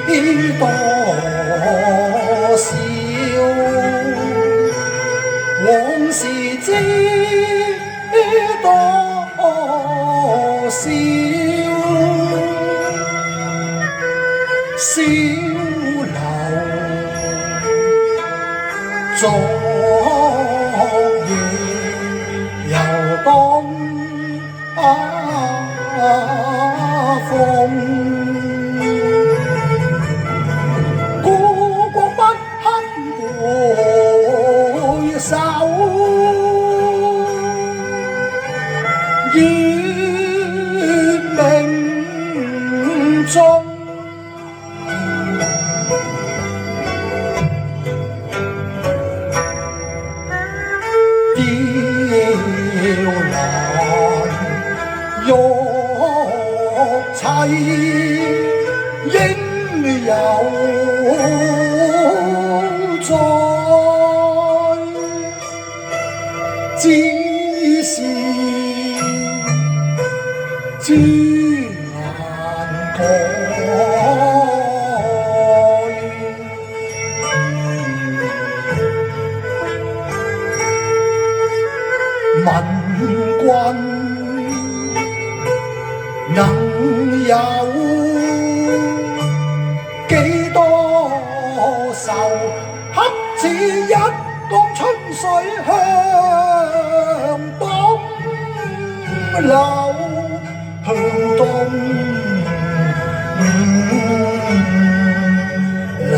多少往事知多少小樓昨夜又當風故國不堪回首月明中雕欄玉砌應猶在，只是知難改。問君能有幾多愁，恰似一江春水向東流，向東流。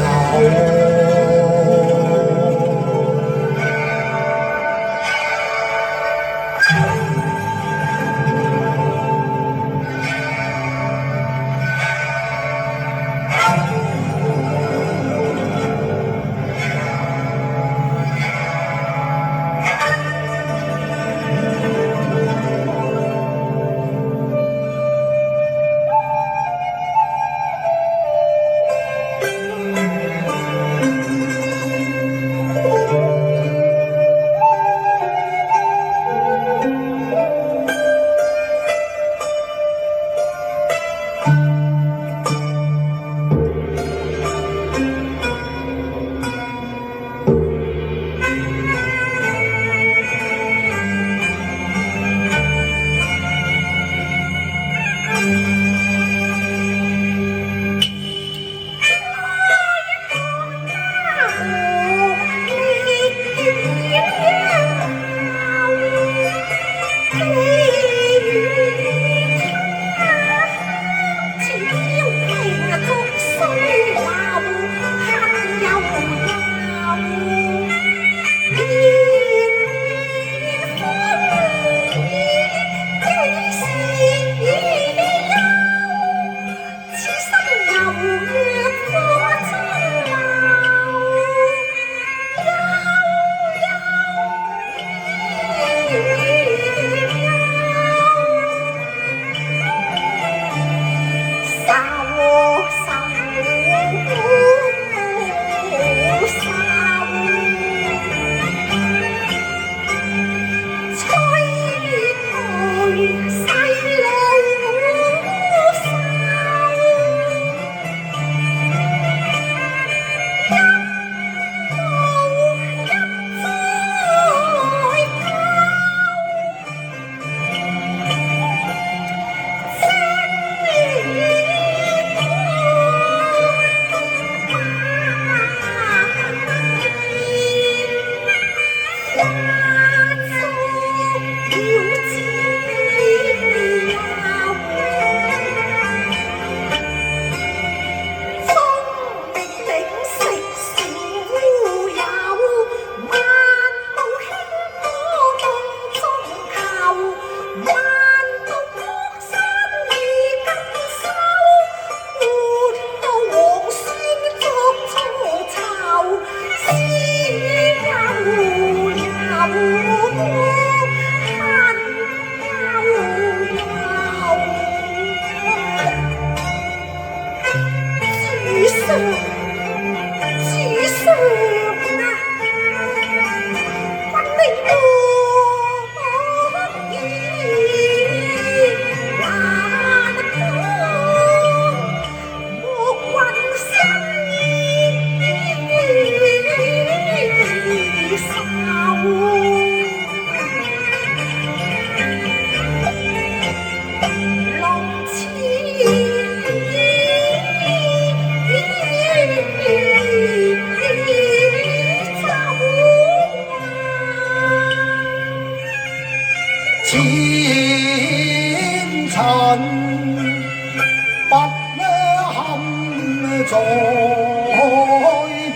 在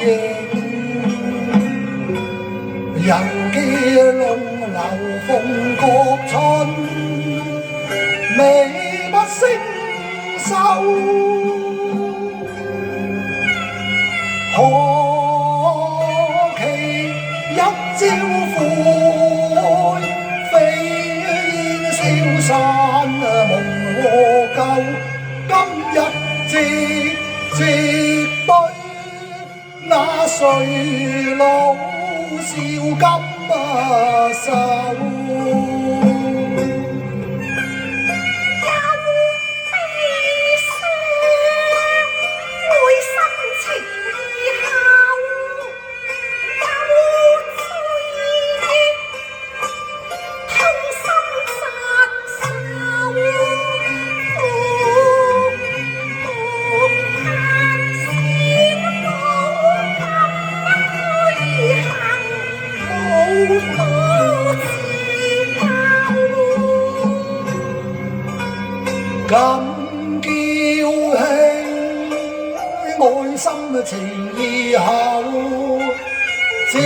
迎，人嘅龍流鳳閣春，美不勝收。可期一朝悔，飛煙消散夢和舊。今日直對那誰老少今愁。咁嬌興，愛心情意厚，漸起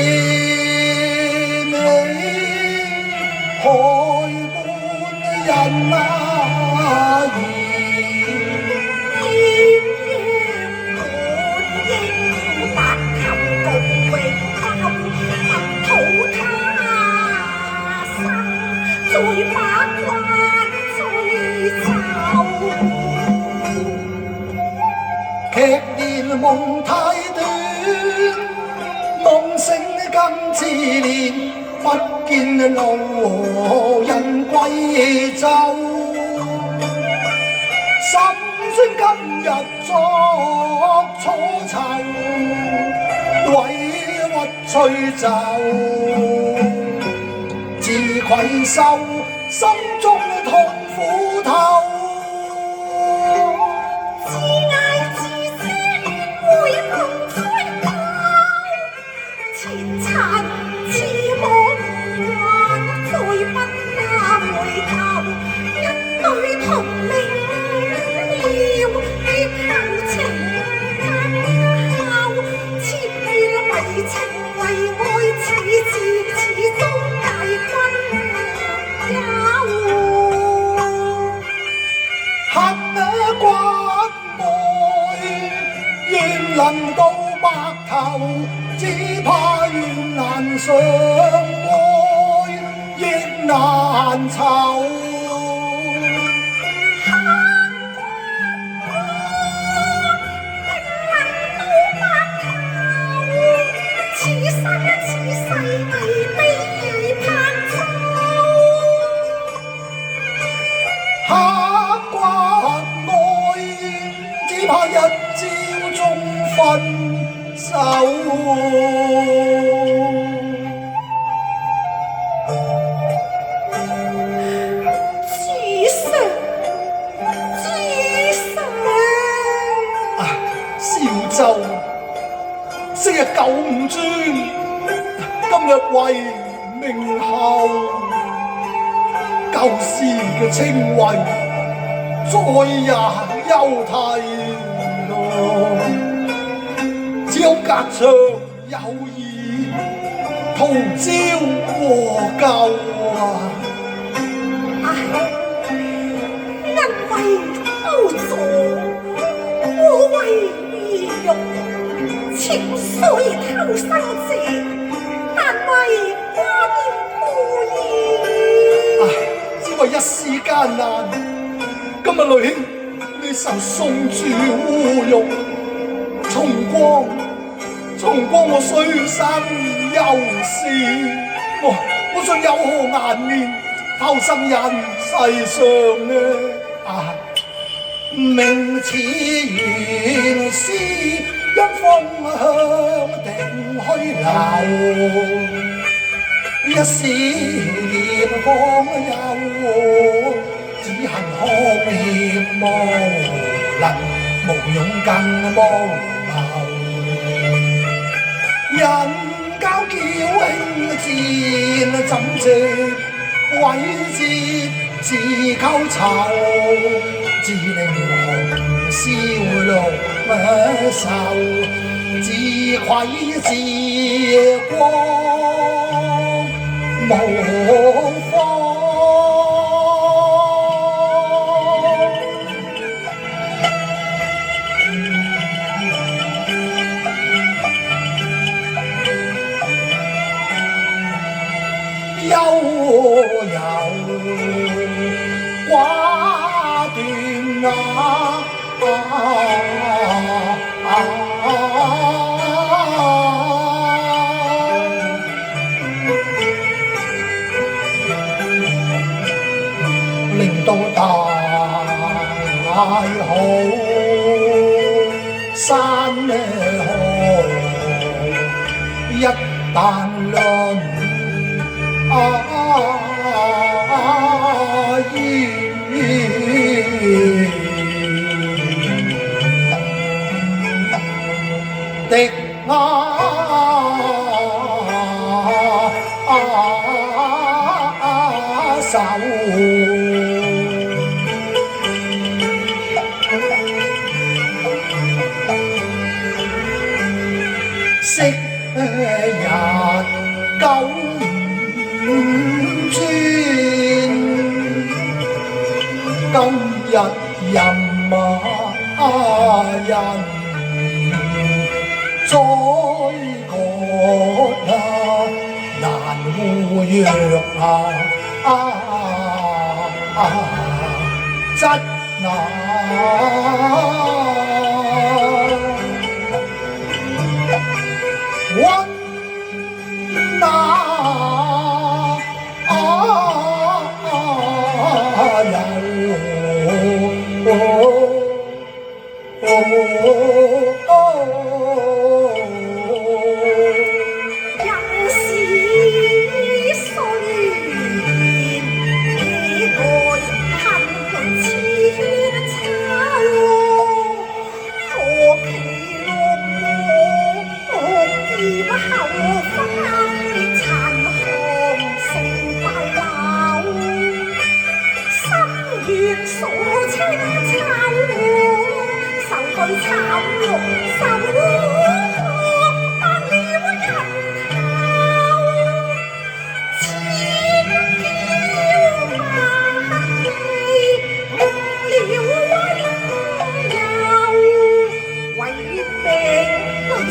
海滿人啊兒，鸳鸯白頭共榮休，不討他生，再把關追走。劇年夢太短，夢醒更自憐，不見路人歸舟。心酸今日作錯囚，委屈吹奏，自愧疚，心中痛苦透。能到白頭，只怕緣難相愛，亦難酬。此生此世未必盼走，刻骨愛，只怕一朝終分手。少州昔日舊吳尊，今日為名後，舊時嘅稱謂再也休替咯。只有隔牆有耳，同朝和舊啊！因為刀俎，我為義勇，情雖偷生者，但為君故意。只為一時艱難，今日淚兄你受送住污辱，重光我雖生憂思，我想有何顏面投身人世上呢？明似原思因風向定虛流，一時炎放憂，只恨可憐無能，無勇更無謀。人交驕輕賤，怎值毀折自溝愁，自令紅燒綠愁，自愧自光無方。悠悠寡斷令到大好山河一旦論敵手，昔日九轉，今日人人宰割難互讓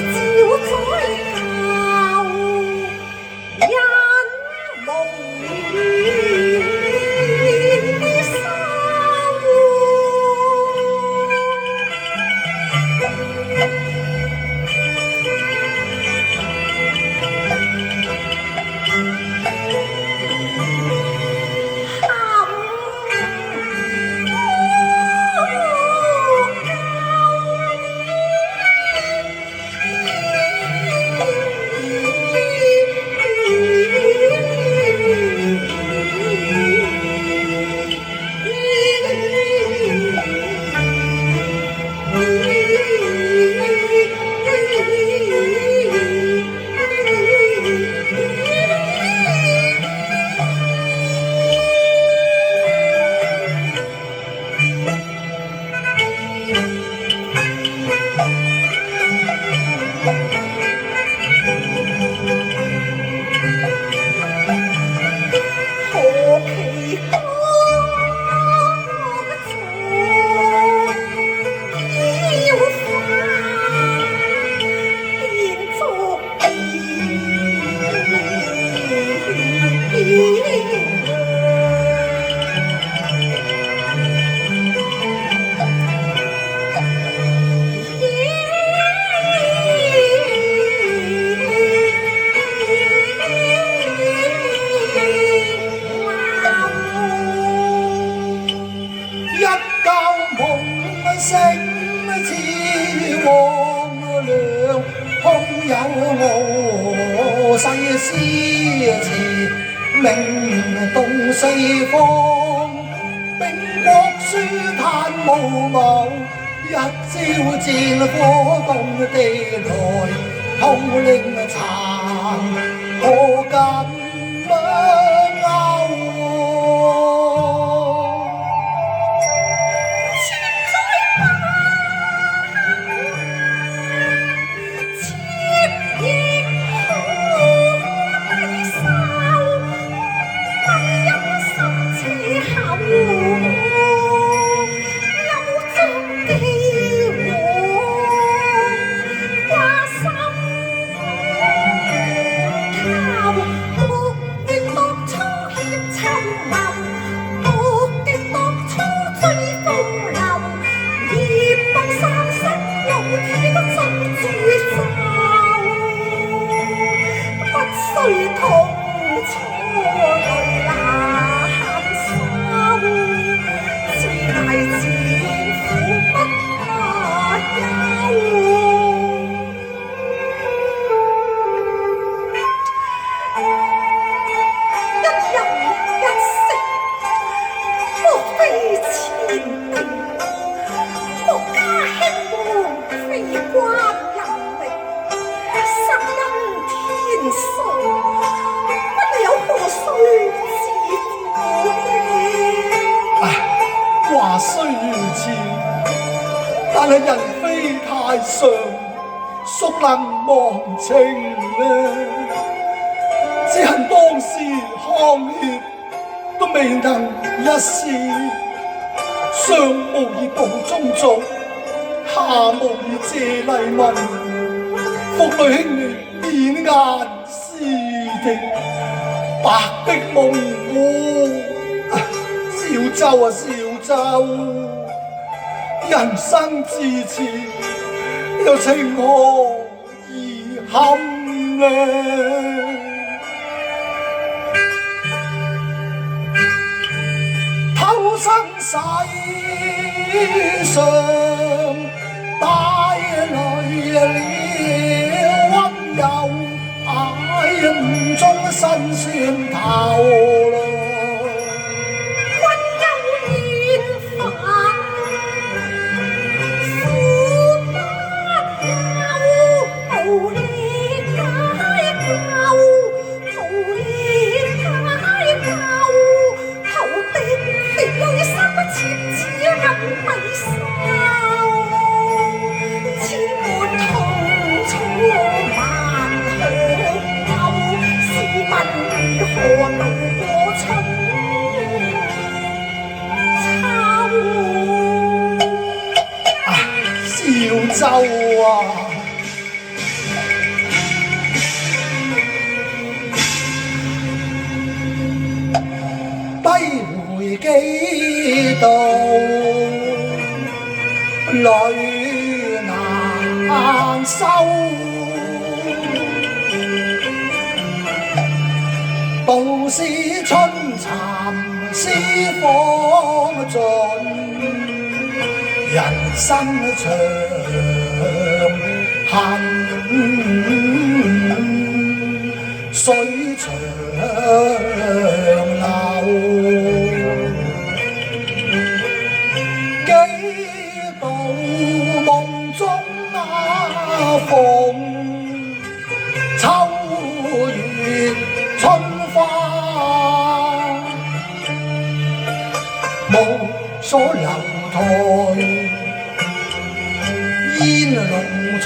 質溫世詩詞名動四方，兵國書嘆無謀，一朝戰火動地來，統領殘破金鈎。上孰能忘情呢？只恨當時沆血都未能一試，上無以報宗族，下無以謝黎民，父女兄弟面顏思敵，白璧蒙糊。小舟啊小舟，人生至此又情何以堪呢？偷生世上帶來了溫柔，暗中辛酸透露。小舟啊，低回幾度，淚難收。道是春蠶絲方盡，人生長恨水長流，幾度夢中逢秋月春花，無所留台，煙籠吹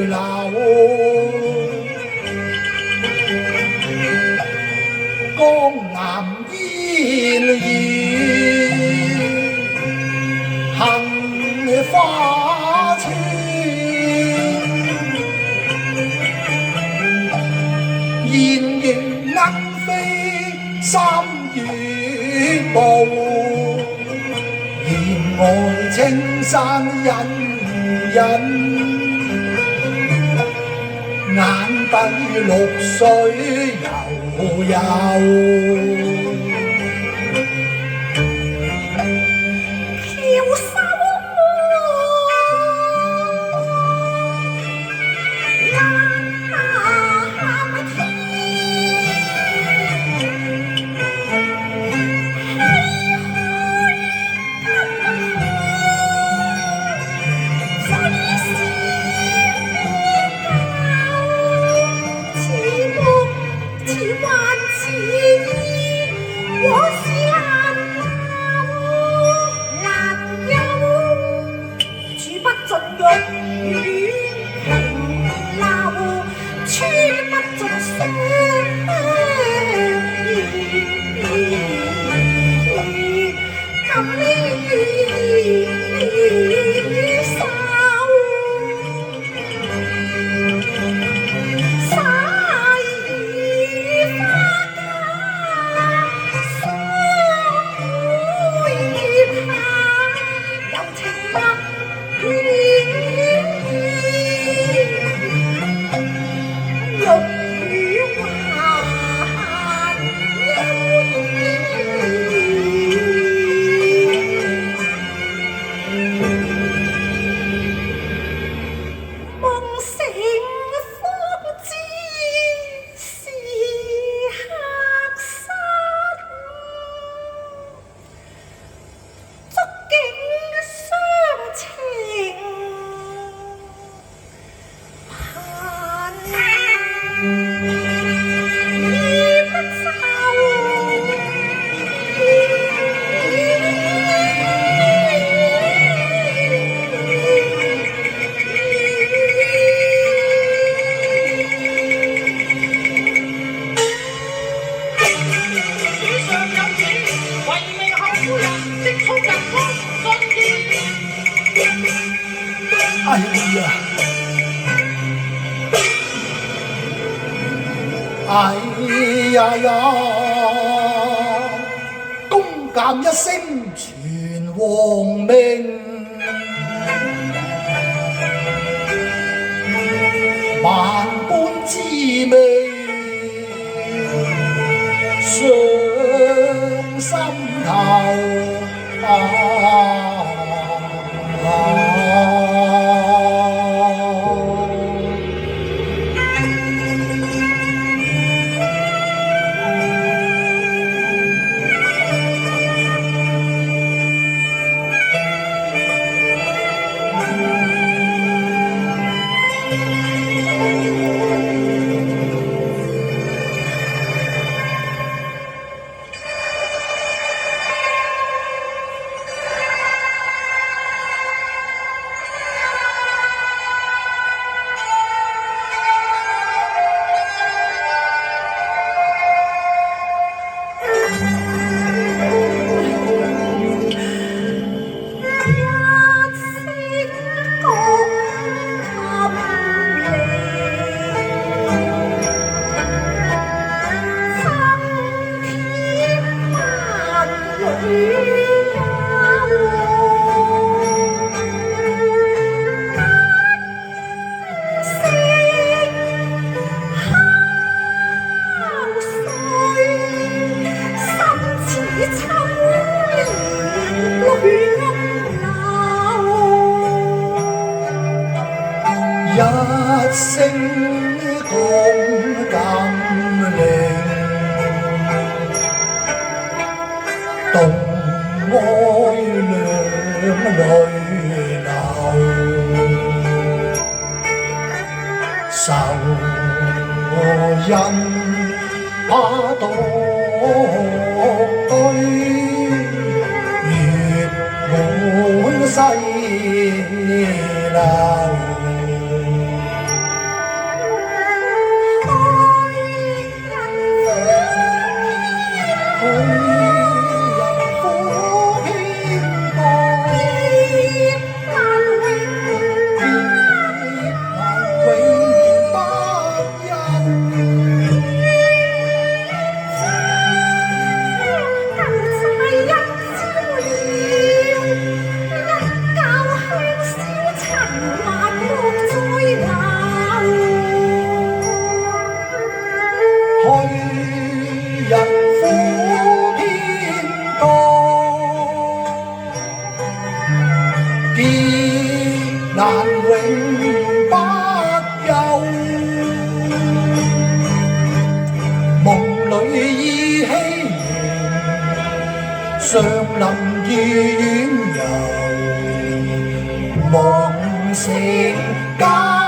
流，江南煙雨，杏花村，燕翼鶯飛三月步，檐外青山隱隱，眼底綠水悠悠。哎呀，哎呀呀，公鑑一聲傳王命，萬般滋味上心頭一聲講禁令，動哀兩淚流，仇人把刀對，月滿西樓。難永不休，夢裏依稀尚能遠遊，夢成家。